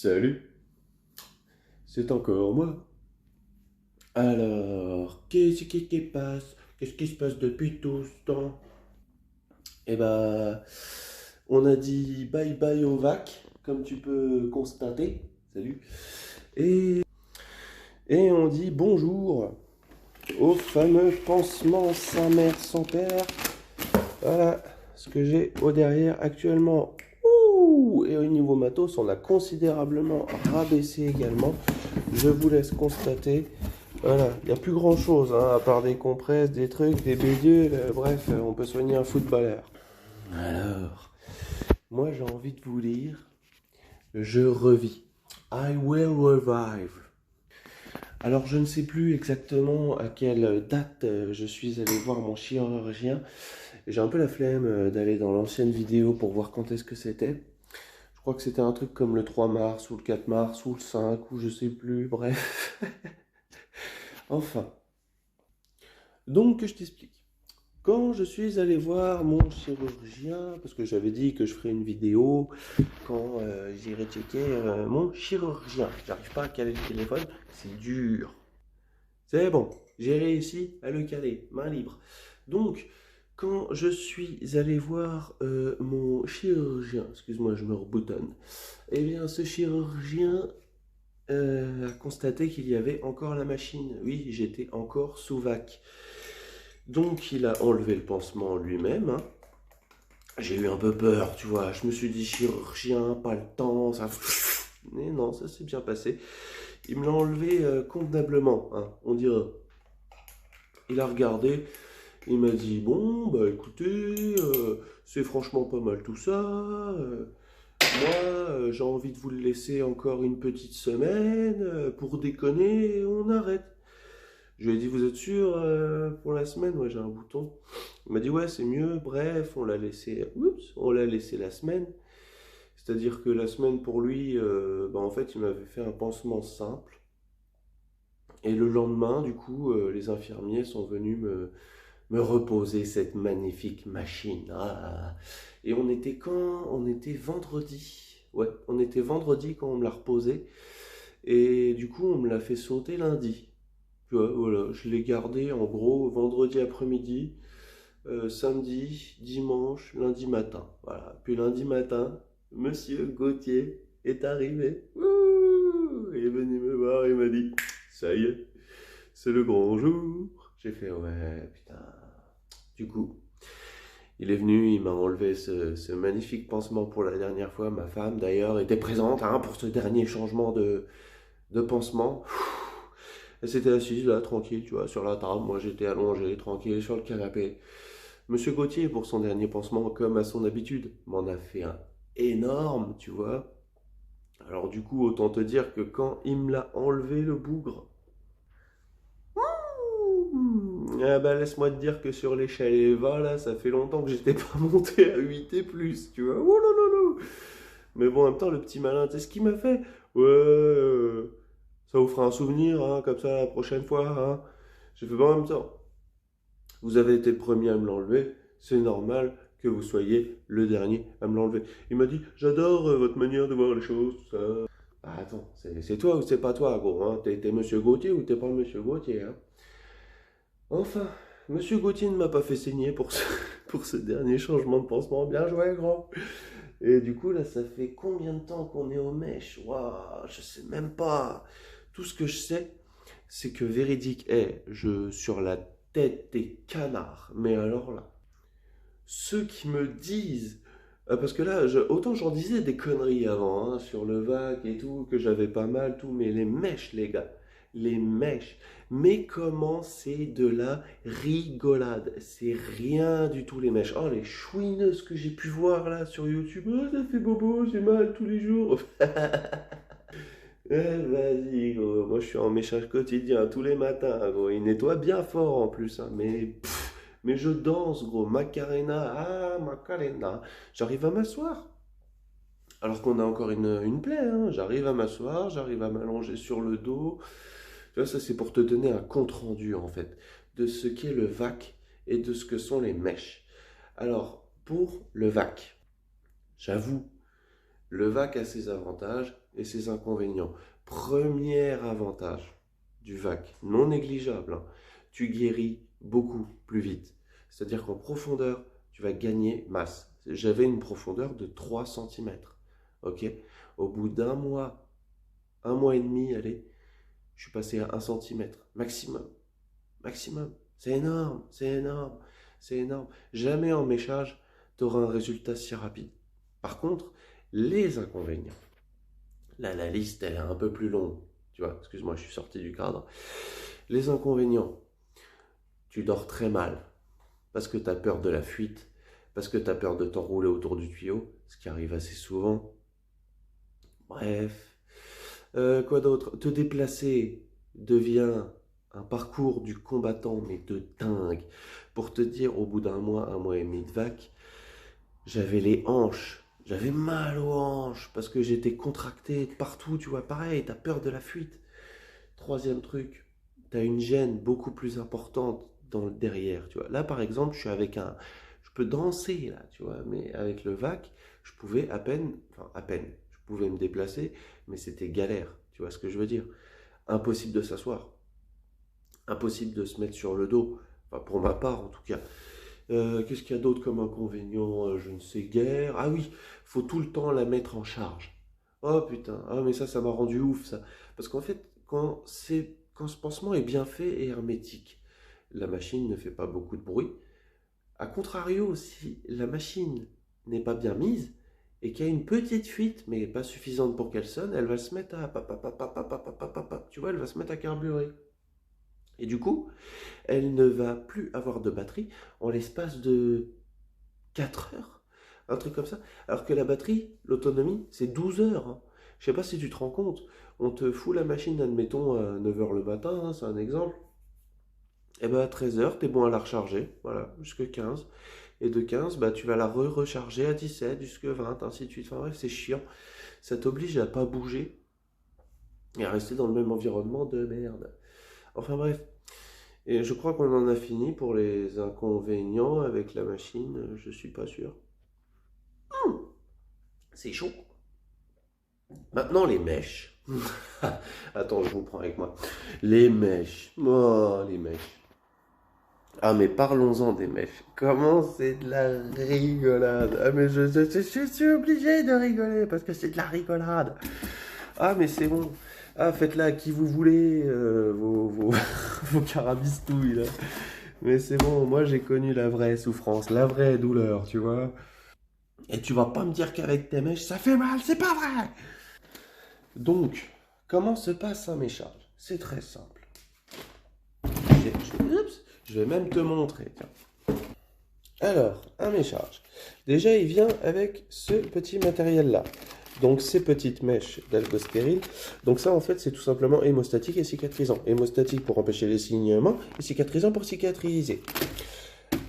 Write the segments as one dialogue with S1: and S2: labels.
S1: Salut, c'est encore moi. Alors, qu'est-ce qui passe? Qu'est-ce qui se passe depuis tout ce temps? Eh ben, on a dit bye bye au vac, comme tu peux constater. Salut. Et, et on dit bonjour au fameux pansement sa mère sans père. Voilà ce que j'ai au derrière actuellement. Ouh, et au niveau matos, on a considérablement rabaissé également. Je vous laisse constater. Voilà, il n'y a plus grand chose, hein, à part des compresses, des trucs, des bidules, bref, on peut soigner un footballeur. Alors, moi j'ai envie de vous lire, je revis. I will revive. Alors je ne sais plus exactement à quelle date je suis allé voir mon chirurgien. J'ai un peu la flemme d'aller dans l'ancienne vidéo pour voir quand est-ce que c'était. Je crois que c'était un truc comme le 3 mars ou le 4 mars ou le 5 ou je sais plus, bref. Enfin, donc je t'explique. Quand je suis allé voir mon chirurgien, parce que j'avais dit que je ferais une vidéo quand j'irai checker mon chirurgien. J'arrive pas à caler le téléphone, c'est dur. C'est bon, j'ai réussi à le caler, main libre. Donc, quand je suis allé voir mon chirurgien, excuse-moi, je me reboutonne, eh bien, ce chirurgien a constaté qu'il y avait encore la machine. Oui, j'étais encore sous vac. Donc, il a enlevé le pansement lui-même, hein. J'ai eu un peu peur, tu vois. Je me suis dit, chirurgien, pas le temps, ça. Mais non, ça s'est bien passé. Il me l'a enlevé convenablement, hein, on dirait. Il a regardé, il m'a dit, bon, bah écoutez, c'est franchement pas mal tout ça. Moi, j'ai envie de vous le laisser encore une petite semaine pour déconner et on arrête. Je lui ai dit, vous êtes sûr pour la semaine? Ouais, j'ai un bouton. Il m'a dit, ouais, c'est mieux. Bref, on l'a laissé, oups, on l'a laissé la semaine. C'est-à-dire que la semaine pour lui, bah, en fait, il m'avait fait un pansement simple. Et le lendemain, du coup, les infirmiers sont venus me reposer cette magnifique machine. Ah. Et on était quand? On était vendredi. Ouais, on était vendredi quand on me l'a reposé. Et du coup, on me l'a fait sauter lundi. Tu vois, voilà, je l'ai gardé en gros vendredi après-midi, samedi, dimanche, lundi matin. Voilà. Puis lundi matin, Monsieur Gauthier est arrivé. Ouh, il est venu me voir, il m'a dit, ça y est, c'est le grand jour. J'ai fait, ouais, putain. Du coup, il est venu, il m'a enlevé ce magnifique pansement pour la dernière fois. Ma femme, d'ailleurs, était présente hein, pour ce dernier changement de pansement. Elle s'était assise là, tranquille, tu vois, sur la table. Moi, j'étais allongé, tranquille, sur le canapé. Monsieur Gauthier, pour son dernier pansement, comme à son habitude, m'en a fait un énorme, tu vois. Alors du coup, autant te dire que quand il me l'a enlevé le bougre, ah bah laisse-moi te dire que sur l'échelle Eva, là, ça fait longtemps que j'étais pas monté à 8 et plus, tu vois. Oh là là là. Mais bon, en même temps, le petit malin, tu sais ce qu'il m'a fait? Ouais, ça vous fera un souvenir, hein, comme ça, la prochaine fois, hein. J'ai fait bon en même temps. Vous avez été le premier à me l'enlever, c'est normal que vous soyez le dernier à me l'enlever. Il m'a dit, j'adore votre manière de voir les choses, tout ça. Ah, attends, c'est toi ou c'est pas toi, gros, hein? T'es Monsieur Gauthier ou t'es pas Monsieur Gauthier, hein? Enfin, Monsieur Gauthier ne m'a pas fait saigner pour pour ce dernier changement de pansement. Bien joué, grand. Et du coup, là, ça fait combien de temps qu'on est aux mèches? Waouh, je sais même pas. Tout ce que je sais, c'est que véridique est, je sur la tête des canards. Mais alors là, ceux qui me disent, parce que là, autant j'en disais des conneries avant, hein, sur le vac et tout, que j'avais pas mal, tout, mais les mèches, les gars, les mèches. Mais comment c'est de la rigolade? C'est rien du tout, les mèches. Oh, les chouineuses que j'ai pu voir là sur YouTube. Oh, ça fait bobo, j'ai mal tous les jours. Vas-y, gros. Moi, je suis en méchage quotidien tous les matins, gros. Il nettoie bien fort en plus, hein, mais je danse, gros. Macarena, ah, Macarena. J'arrive à m'asseoir. Alors qu'on a encore une plaie, hein. J'arrive à m'asseoir, j'arrive à m'allonger sur le dos. Tu vois, ça, c'est pour te donner un compte-rendu, en fait, de ce qu'est le vac et de ce que sont les mèches. Alors, pour le vac, j'avoue, Le vac a ses avantages et ses inconvénients. Premier avantage du vac, non négligeable, hein, tu guéris beaucoup plus vite. C'est-à-dire qu'en profondeur, tu vas gagner masse. J'avais une profondeur de 3 centimètres. Ok. Au bout un mois et demi, allez, je suis passé à 1 centimètre. Maximum. Maximum. C'est énorme, c'est énorme, c'est énorme. Jamais en méchage, tu auras un résultat si rapide. Par contre, les inconvénients. Là, la liste, elle est un peu plus longue. Tu vois, excuse-moi, je suis sorti du cadre. Les inconvénients. Tu dors très mal parce que tu as peur de la fuite, parce que tu as peur de t'enrouler autour du tuyau, ce qui arrive assez souvent. Bref. Quoi d'autre? Te déplacer devient un parcours du combattant, mais de dingue. Pour te dire, au bout un mois et demi de vac, j'avais les hanches. J'avais mal aux hanches parce que j'étais contracté de partout, tu vois. Pareil, t'as peur de la fuite. Troisième truc, t'as une gêne beaucoup plus importante dans le derrière, tu vois. Là, par exemple, je suis avec un... Je peux danser, là, tu vois, mais avec le vac, je pouvais à peine, je pouvais me déplacer, mais c'était galère, tu vois ce que je veux dire. Impossible de s'asseoir, impossible de se mettre sur le dos, enfin, pour ma part en tout cas. Qu'est-ce qu'il y a d'autre comme inconvénient? Je ne sais guère. Ah oui, faut tout le temps la mettre en charge. Oh putain, ah mais ça m'a rendu ouf ça. Parce qu'en fait, quand ce pansement est bien fait et hermétique, la machine ne fait pas beaucoup de bruit. A contrario, si la machine n'est pas bien mise et qu'il y a une petite fuite, mais pas suffisante pour qu'elle sonne, elle va se mettre à tu vois, elle va se mettre à carburer. Et du coup, elle ne va plus avoir de batterie en l'espace de 4 heures, un truc comme ça. Alors que la batterie, l'autonomie, c'est 12 heures. Hein. Je sais pas si tu te rends compte, on te fout la machine, admettons, à 9 heures le matin, hein, c'est un exemple. Et ben à 13 heures, tu es bon à la recharger, voilà, jusque 15. Et de 15, bah, tu vas la recharger à 17, jusque 20, ainsi de suite. Enfin bref, c'est chiant. Ça t'oblige à pas bouger et à rester dans le même environnement de merde. Enfin bref. Et je crois qu'on en a fini pour les inconvénients avec la machine, je suis pas sûr. C'est chaud. Maintenant les mèches. Attends, je vous prends avec moi. Les mèches. Oh, les mèches. Ah mais parlons-en des mèches. Comment c'est de la rigolade. Ah mais je suis obligé de rigoler parce que c'est de la rigolade. Ah mais c'est bon. Ah faites-la à qui vous voulez, vos carabistouilles là. Mais c'est bon, moi j'ai connu la vraie souffrance, la vraie douleur, tu vois. Et tu vas pas me dire qu'avec tes mèches ça fait mal, c'est pas vrai. Donc, comment se passe un méchage? C'est très simple. Je vais même te montrer, tiens. Alors, un méchage. Déjà, il vient avec ce petit matériel-là. Donc, ces petites mèches d'algostérile. Donc ça, en fait, c'est tout simplement hémostatique et cicatrisant. Hémostatique pour empêcher les saignements et cicatrisant pour cicatriser.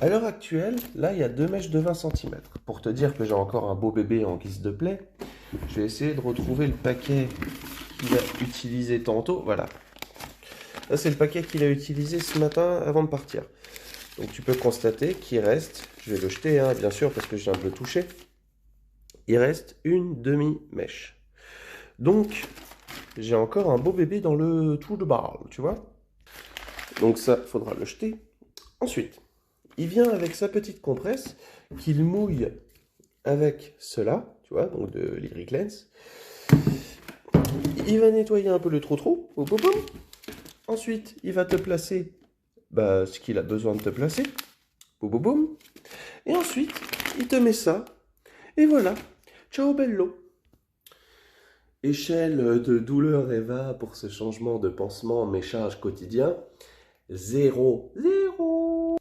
S1: À l'heure actuelle, là, il y a 2 mèches de 20 cm. Pour te dire que j'ai encore un beau bébé en guise de plaie, je vais essayer de retrouver le paquet qu'il a utilisé tantôt. Voilà. Là, c'est le paquet qu'il a utilisé ce matin avant de partir. Donc tu peux constater qu'il reste, je vais le jeter hein, bien sûr parce que je viens de le toucher, il reste une demi-mèche. Donc j'ai encore un beau bébé dans le trou de balle, tu vois. Donc ça, faudra le jeter. Ensuite, il vient avec sa petite compresse qu'il mouille avec cela, tu vois, donc de Lyric Lens. Il va nettoyer un peu le trou-trou. Ensuite, il va te placer ce qu'il a besoin de te placer. Boum, boum, boum. Et ensuite, il te met ça. Et voilà. Ciao bello. Échelle de douleur Eva pour ce changement de pansement méchage quotidien. 0. 0.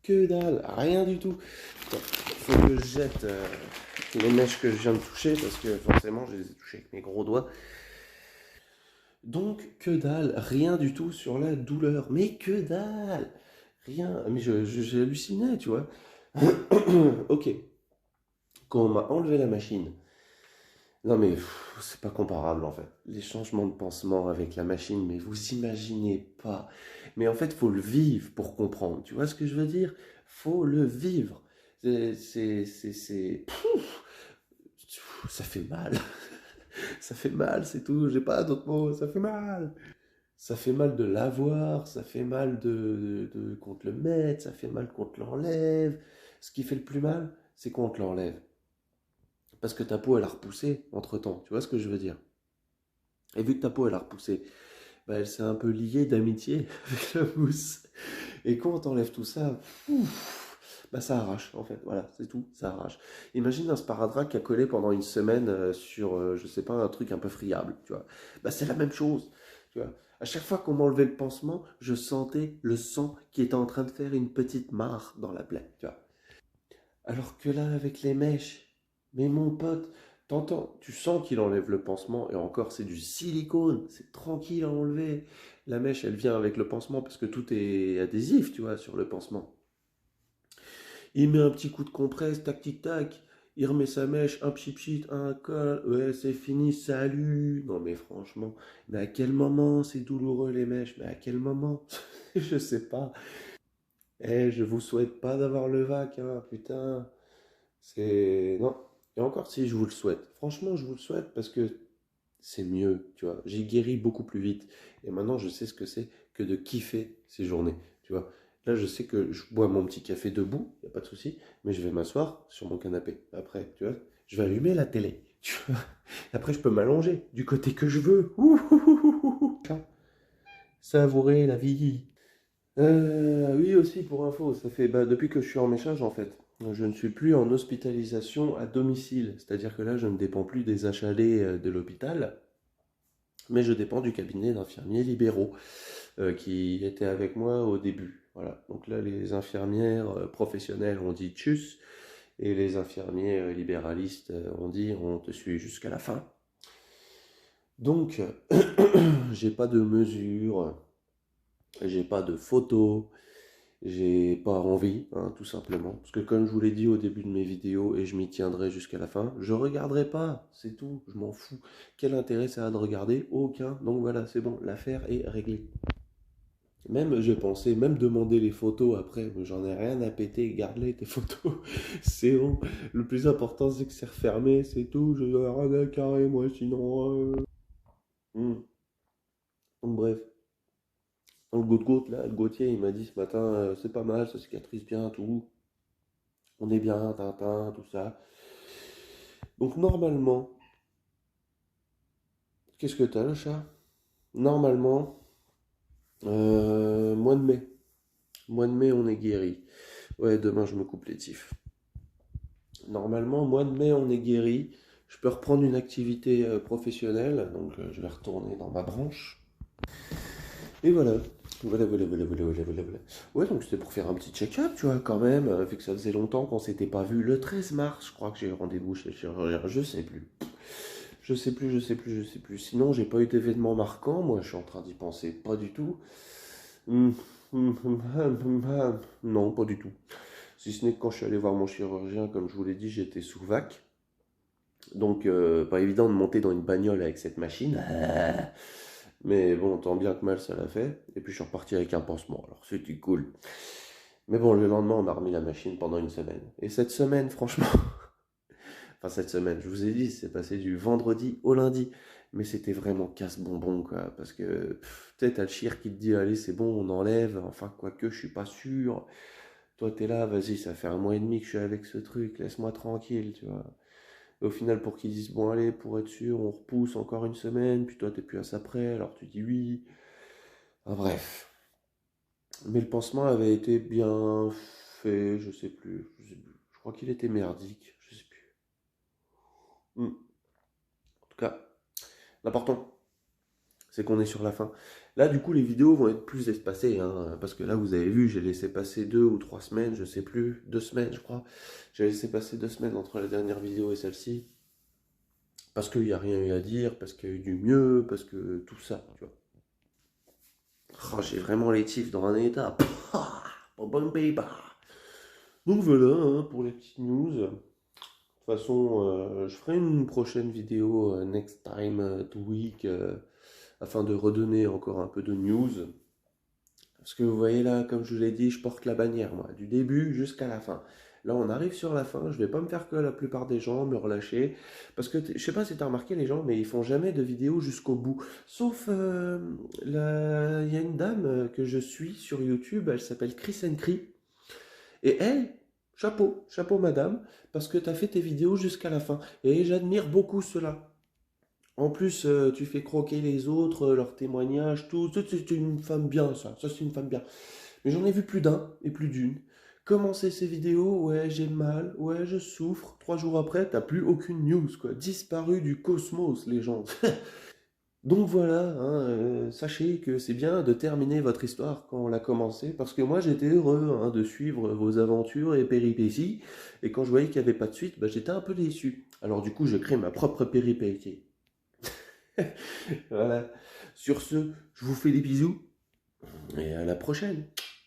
S1: Que dalle. Rien du tout. Il faut que je jette les mèches que je viens de toucher parce que forcément, je les ai touchées avec mes gros doigts. Donc, que dalle, rien du tout sur la douleur. Mais que dalle. Rien. Mais j'ai halluciné, tu vois. Ok. Quand on m'a enlevé la machine. Non mais c'est pas comparable en fait. Les changements de pansement avec la machine, mais vous imaginez pas. Mais en fait, faut le vivre pour comprendre. Tu vois ce que je veux dire? Faut le vivre. ça fait mal. Ça fait mal, c'est tout. J'ai pas d'autres mots. Ça fait mal. Ça fait mal de l'avoir, ça fait mal qu'on te le mette, ça fait mal qu'on te l'enlève. Ce qui fait le plus mal, c'est qu'on te l'enlève. Parce que ta peau, elle a repoussé entre-temps. Tu vois ce que je veux dire? Et vu que ta peau, elle a repoussé, bah, elle s'est un peu liée d'amitié avec la mousse. Et quand on t'enlève tout ça, bah, ça arrache, en fait. Voilà, c'est tout, ça arrache. Imagine un sparadrap qui a collé pendant une semaine sur, je sais pas, un truc un peu friable, tu vois. Bah, c'est la même chose, tu vois. À chaque fois qu'on m'enlevait le pansement, je sentais le sang qui était en train de faire une petite mare dans la plaie, tu vois. Alors que là, avec les mèches, mais mon pote, t'entends, tu sens qu'il enlève le pansement, et encore, c'est du silicone, c'est tranquille à enlever. La mèche, elle vient avec le pansement parce que tout est adhésif, tu vois, sur le pansement. Il met un petit coup de compresse, tac, tic, tac. Il remet sa mèche, un pchit, un col. Ouais, c'est fini, salut. Non, mais franchement, mais à quel moment c'est douloureux les mèches? Mais à quel moment? Je sais pas. Eh, je vous souhaite pas d'avoir le vac, hein, putain. C'est. Non. Et encore si je vous le souhaite. Franchement, je vous le souhaite parce que c'est mieux, tu vois. J'ai guéri beaucoup plus vite. Et maintenant, je sais ce que c'est que de kiffer ces journées, tu vois. Là, je sais que je bois mon petit café debout, il n'y a pas de souci, mais je vais m'asseoir sur mon canapé. Après, tu vois, je vais allumer la télé, tu vois. Après, je peux m'allonger du côté que je veux. Ouh, ouh, ouh, ouh, ouh. Savourer la vie. Oui, aussi pour info, ça fait depuis que je suis en méchage en fait. Je ne suis plus en hospitalisation à domicile, c'est-à-dire que là, je ne dépends plus des HAD de l'hôpital, mais je dépends du cabinet d'infirmiers libéraux qui étaient avec moi au début. Voilà. Donc là, les infirmières professionnelles ont dit tchuss, et les infirmiers libéralistes ont dit on te suit jusqu'à la fin. Donc, j'ai pas de mesures, j'ai pas de photos, j'ai pas envie, hein, tout simplement. Parce que comme je vous l'ai dit au début de mes vidéos, et je m'y tiendrai jusqu'à la fin, je regarderai pas, c'est tout, je m'en fous. Quel intérêt ça a de regarder? Aucun. Donc voilà, c'est bon, l'affaire est réglée. Même, j'ai pensé, même demander les photos après, mais j'en ai rien à péter, garde-les tes photos, c'est bon. Le plus important, c'est que c'est refermé, c'est tout, je dois rien à carré, moi, sinon... hmm. Donc bref, dans le goutte-goutte, là, le Gauthier, il m'a dit ce matin, c'est pas mal, ça cicatrise bien, tout, on est bien, tintin, tout ça. Donc normalement, qu'est-ce que t'as, le chat? Normalement, mois de mai. Mois de mai, on est guéri. Ouais, demain, je me coupe les tifs. Normalement, mois de mai, on est guéri. Je peux reprendre une activité professionnelle, donc je vais retourner dans ma branche. Et voilà. Voilà. Ouais, donc c'était pour faire un petit check-up, tu vois, quand même, vu que ça faisait longtemps qu'on s'était pas vu. Le 13 mars, je crois que j'ai rendez-vous chez le chirurgien, je sais plus. Je sais plus. Sinon, j'ai pas eu d'événement marquant, moi je suis en train d'y penser, pas du tout. Hum, Non, pas du tout. Si ce n'est que quand je suis allé voir mon chirurgien, comme je vous l'ai dit, j'étais sous vac. Donc, pas évident de monter dans une bagnole avec cette machine. Mais bon, tant bien que mal, ça l'a fait. Et puis, je suis reparti avec un pansement. Alors, c'était cool. Mais bon, le lendemain, on a remis la machine pendant une semaine. Et cette semaine, franchement, enfin, cette semaine, je vous ai dit, c'est passé du vendredi au lundi. Mais c'était vraiment casse-bonbon, quoi. Parce que, tu sais, t'as le chir qui te dit, allez, c'est bon, on enlève. Enfin, quoique, je suis pas sûr. Toi, t'es là, vas-y, ça fait un mois et demi que je suis avec ce truc, laisse-moi tranquille, tu vois. Et au final, pour qu'ils disent, bon, allez, pour être sûr, on repousse encore une semaine, puis toi, t'es plus à ça près, alors tu dis oui. Ah, bref. Mais le pansement avait été bien fait, je sais plus. Je crois qu'il était merdique, je sais plus. En tout cas, l'important, c'est qu'on est sur la fin. Là, du coup, les vidéos vont être plus espacées, hein, parce que là, vous avez vu, j'ai laissé passer 2 ou 3 semaines, je sais plus, 2 semaines, je crois. J'ai laissé passer 2 semaines entre la dernière vidéo et celle-ci, parce qu'il n'y a rien eu à dire, parce qu'il y a eu du mieux, parce que tout ça, tu vois. Oh, j'ai vraiment les tifs dans un état. Donc voilà, hein, pour les petites news. De toute façon, je ferai une prochaine vidéo next time to week afin de redonner encore un peu de news. Parce que vous voyez là, comme je vous l'ai dit, je porte la bannière, moi, du début jusqu'à la fin. Là, on arrive sur la fin. Je vais pas me faire que la plupart des gens, me relâcher. Parce que je sais pas si tu as remarqué les gens, mais ils font jamais de vidéos jusqu'au bout. Sauf, il y a une dame que je suis sur YouTube, elle s'appelle Chris Cri. Et elle, chapeau madame, parce que tu as fait tes vidéos jusqu'à la fin. Et j'admire beaucoup cela. En plus, tu fais croquer les autres, leurs témoignages, tout. C'est une femme bien, ça c'est une femme bien. Mais j'en ai vu plus d'un et plus d'une. Commencer ces vidéos, ouais, j'ai mal, ouais, je souffre. 3 jours après, t'as plus aucune news, quoi. Disparu du cosmos, les gens. Donc voilà, hein, sachez que c'est bien de terminer votre histoire quand on l'a commencé, parce que moi j'étais heureux hein, de suivre vos aventures et péripéties, et quand je voyais qu'il n'y avait pas de suite, bah, j'étais un peu déçu. Alors du coup, je crée ma propre péripétie. Voilà. Sur ce, je vous fais des bisous, et à la prochaine.